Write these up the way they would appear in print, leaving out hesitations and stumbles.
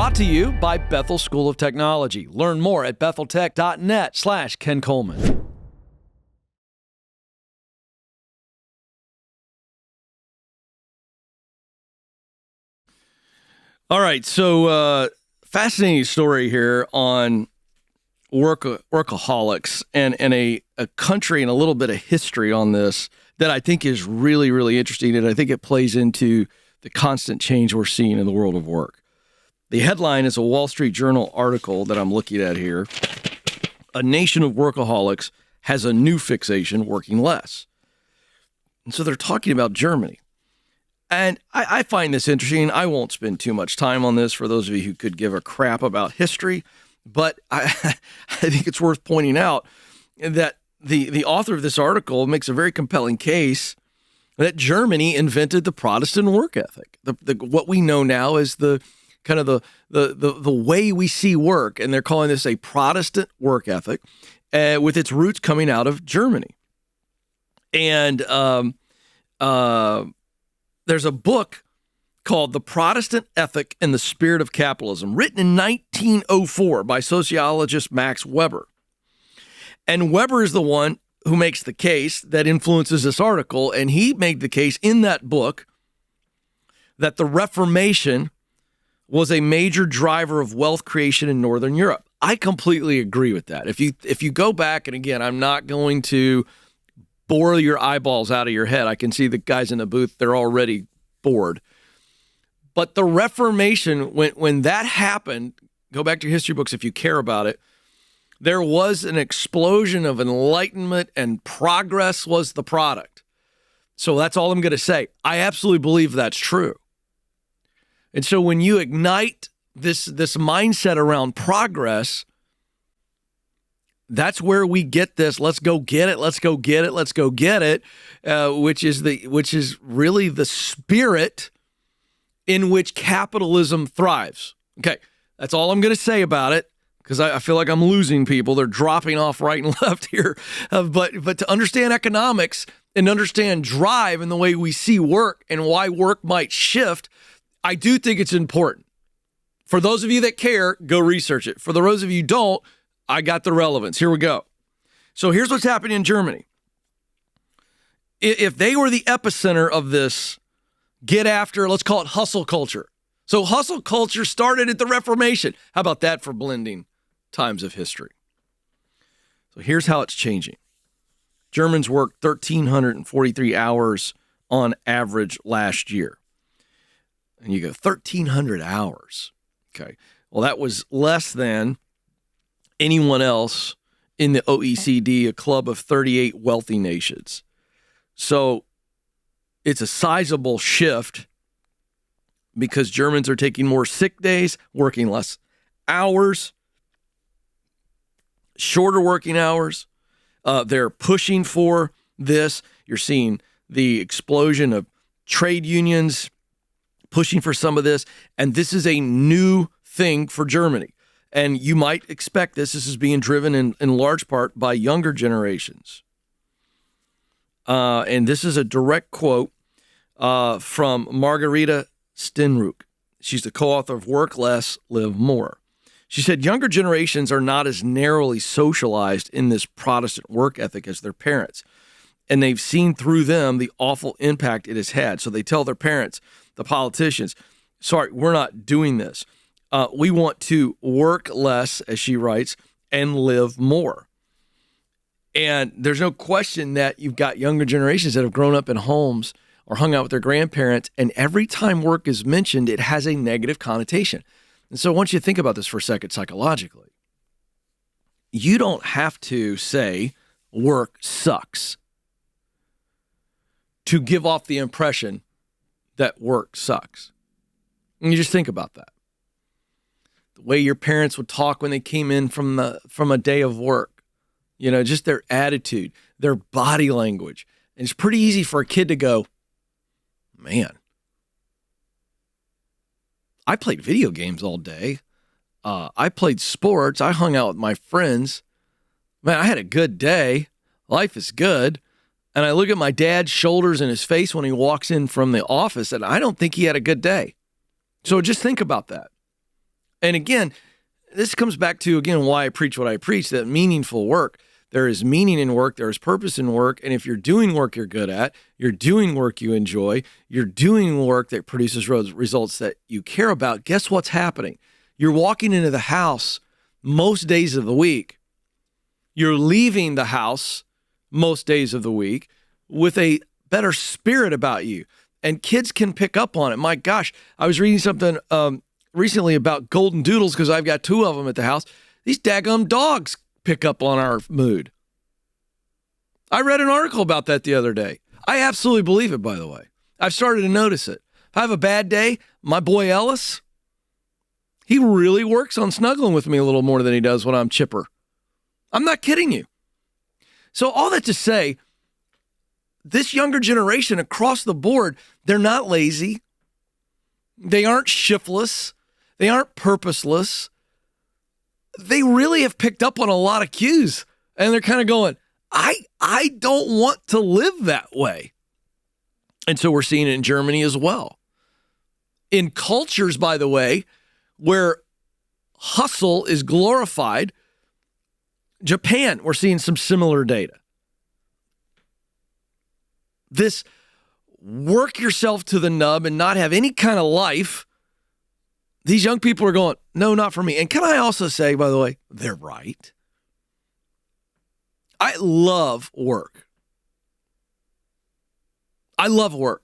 brought to you by Bethel School of Technology. Learn more at betheltech.net/Ken Coleman. All right, so fascinating story here on workaholics and a country and a little bit of history on this that I think is really, really interesting, and I think it plays into the constant change we're seeing in the world of work. The headline is a Wall Street Journal article that I'm looking at here. A nation of workaholics has a new fixation, working less. And so they're talking about Germany. And I find this interesting. I won't spend too much time on this for those of you who could give a crap about history, but I think it's worth pointing out that the author of this article makes a very compelling case that Germany invented the Protestant work ethic. What we know now is the kind of the way we see work, and they're calling this a Protestant work ethic, with its roots coming out of Germany. And there's a book called The Protestant Ethic and the Spirit of Capitalism, written in 1904 by sociologist Max Weber. And Weber is the one who makes the case that influences this article, and he made the case in that book that the Reformation was a major driver of wealth creation in Northern Europe. I completely agree with that. If you go back, and again, I'm not going to bore your eyeballs out of your head. I can see the guys in the booth, they're already bored. But the Reformation, when that happened, go back to your history books if you care about it, there was an explosion of enlightenment, and progress was the product. So that's all I'm going to say. I absolutely believe that's true. And so when you ignite this mindset around progress, that's where we get this. Let's go get it. Let's go get it. Let's go get it. Which is really the spirit in which capitalism thrives. Okay, that's all I'm going to say about it, because I feel like I'm losing people. They're dropping off right and left here. But to understand economics and understand drive and the way we see work and why work might shift, I do think it's important. For those of you that care, go research it. For those of you who don't, I got the relevance. Here we go. So here's what's happening in Germany. If they were the epicenter of this get after, let's call it hustle culture. So hustle culture started at the Reformation. How about that for blending times of history? So here's how it's changing. Germans worked 1,343 hours on average last year. And you go, 1,300 hours. Okay. Well, that was less than anyone else in the OECD, a club of 38 wealthy nations. So it's a sizable shift because Germans are taking more sick days, working less hours, shorter working hours. They're pushing for this. You're seeing the explosion of trade unions pushing for some of this. And this is a new thing for Germany. And you might expect this. This is being driven in large part by younger generations. And this is a direct quote from Margarita Stenruck. She's the co-author of Work Less, Live More. She said, younger generations are not as narrowly socialized in this Protestant work ethic as their parents. And they've seen through them the awful impact it has had. So they tell their parents, the politicians, sorry, we're not doing this. We want to work less, as she writes, and live more. And there's no question that you've got younger generations that have grown up in homes or hung out with their grandparents, and every time work is mentioned, it has a negative connotation. And so once you think about this for a second psychologically, you don't have to say work sucks to give off the impression that work sucks. And you just think about that. The way your parents would talk when they came in from a day of work, just their attitude, their body language. And it's pretty easy for a kid to go, man, I played video games all day. I played sports. I hung out with my friends. Man, I had a good day. Life is good. And I look at my dad's shoulders and his face when he walks in from the office, and I don't think he had a good day. So just think about that. And again, this comes back to, again, why I preach what I preach, that meaningful work. There is meaning in work. There is purpose in work. And if you're doing work you're good at, you're doing work you enjoy, you're doing work that produces results that you care about, guess what's happening? You're walking into the house most days of the week. You're leaving the house most days of the week with a better spirit about you. And kids can pick up on it. My gosh, I was reading something recently about golden doodles because I've got 2 of them at the house. These daggum dogs pick up on our mood. I read an article about that the other day. I absolutely believe it, by the way. I've started to notice it. If I have a bad day, my boy Ellis, he really works on snuggling with me a little more than he does when I'm chipper. I'm not kidding you. So all that to say, this younger generation across the board, they're not lazy. They aren't shiftless. They aren't purposeless. They really have picked up on a lot of cues, and they're kind of going, I don't want to live that way. And so we're seeing it in Germany as well. In cultures, by the way, where hustle is glorified, Japan, we're seeing some similar data. This work yourself to the nub and not have any kind of life, these young people are going, no, not for me. And can I also say, by the way, they're right. I love work. I love work.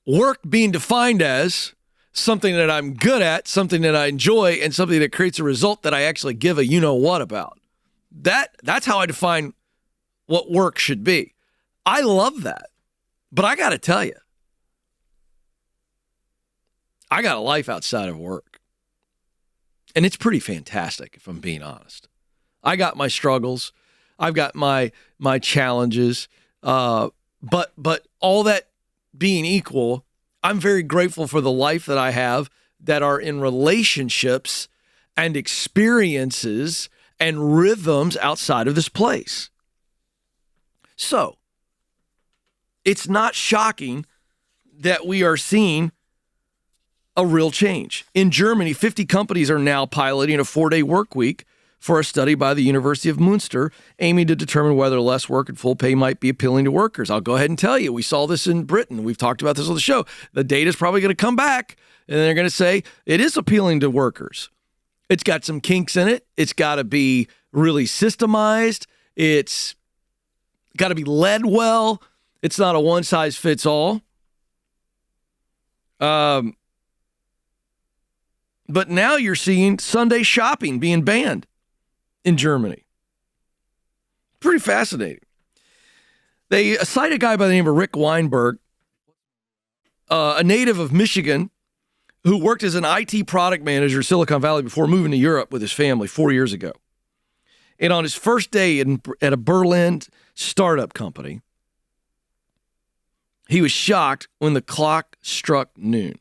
Work being defined as something that I'm good at, something that I enjoy, and something that creates a result that I actually give a you-know-what about. That's how I define what work should be. I love that. But I got to tell you, I got a life outside of work. And it's pretty fantastic, if I'm being honest. I got my struggles. I've got my challenges. But all that being equal, I'm very grateful for the life that I have that are in relationships and experiences and rhythms outside of this place. So, it's not shocking that we are seeing a real change. In Germany, 50 companies are now piloting a 4-day work week for a study by the University of Münster, aiming to determine whether less work and full pay might be appealing to workers. I'll go ahead and tell you, we saw this in Britain. We've talked about this on the show. The data is probably going to come back, and they're going to say it is appealing to workers. It's got some kinks in it. It's got to be really systemized. It's got to be led well. It's not a one-size-fits-all. But now you're seeing Sunday shopping being banned in Germany. Pretty fascinating. They cite a guy by the name of Rick Weinberg, a native of Michigan, who worked as an IT product manager in Silicon Valley before moving to Europe with his family 4 years ago. And on his first day at a Berlin startup company, he was shocked when the clock struck noon.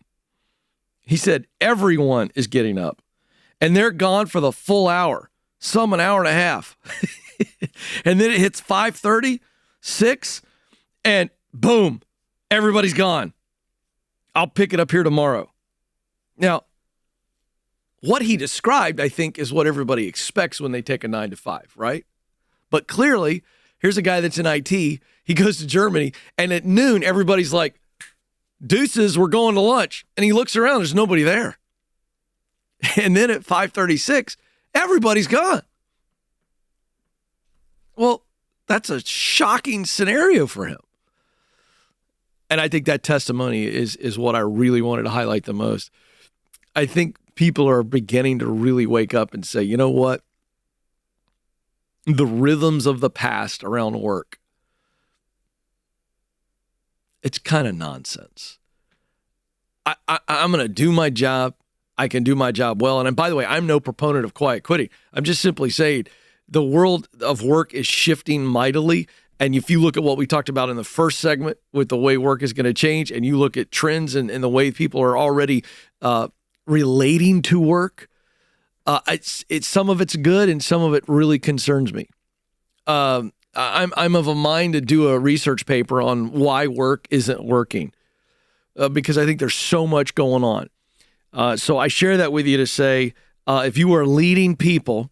He said, everyone is getting up, and they're gone for the full hour, some an hour and a half. And then it hits 5:30, 6, and boom, everybody's gone. I'll pick it up here tomorrow. Now, what he described, I think, is what everybody expects when they take a 9 to 5, right? But clearly, here's a guy that's in IT. He goes to Germany, and at noon, everybody's like, deuces, we're going to lunch. And he looks around, there's nobody there. And then at 5:36, everybody's gone. Well, that's a shocking scenario for him. And I think that testimony is what I really wanted to highlight the most. I think people are beginning to really wake up and say, you know what? The rhythms of the past around work, it's kind of nonsense. I'm going to do my job. I can do my job well. And by the way, I'm no proponent of quiet quitting. I'm just simply saying the world of work is shifting mightily. And if you look at what we talked about in the first segment with the way work is going to change, and you look at trends and the way people are already relating to work, it's some of it's good and some of it really concerns me. I'm of a mind to do a research paper on why work isn't working, because I think there's so much going on. So I share that with you to say, if you are leading people,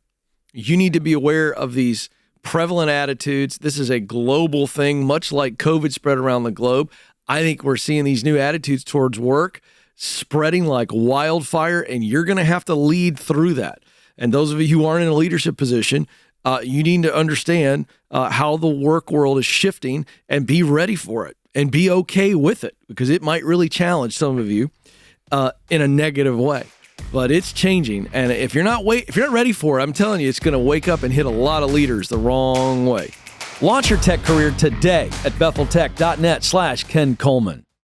you need to be aware of these prevalent attitudes. This is a global thing, much like COVID spread around the globe. I think we're seeing these new attitudes towards work spreading like wildfire, and you're going to have to lead through that. And those of you who aren't in a leadership position, you need to understand how the work world is shifting and be ready for it and be okay with it, because it might really challenge some of you in a negative way. But it's changing, and if you're not ready for it, I'm telling you, it's going to wake up and hit a lot of leaders the wrong way. Launch your tech career today at betheltech.net/Ken Coleman.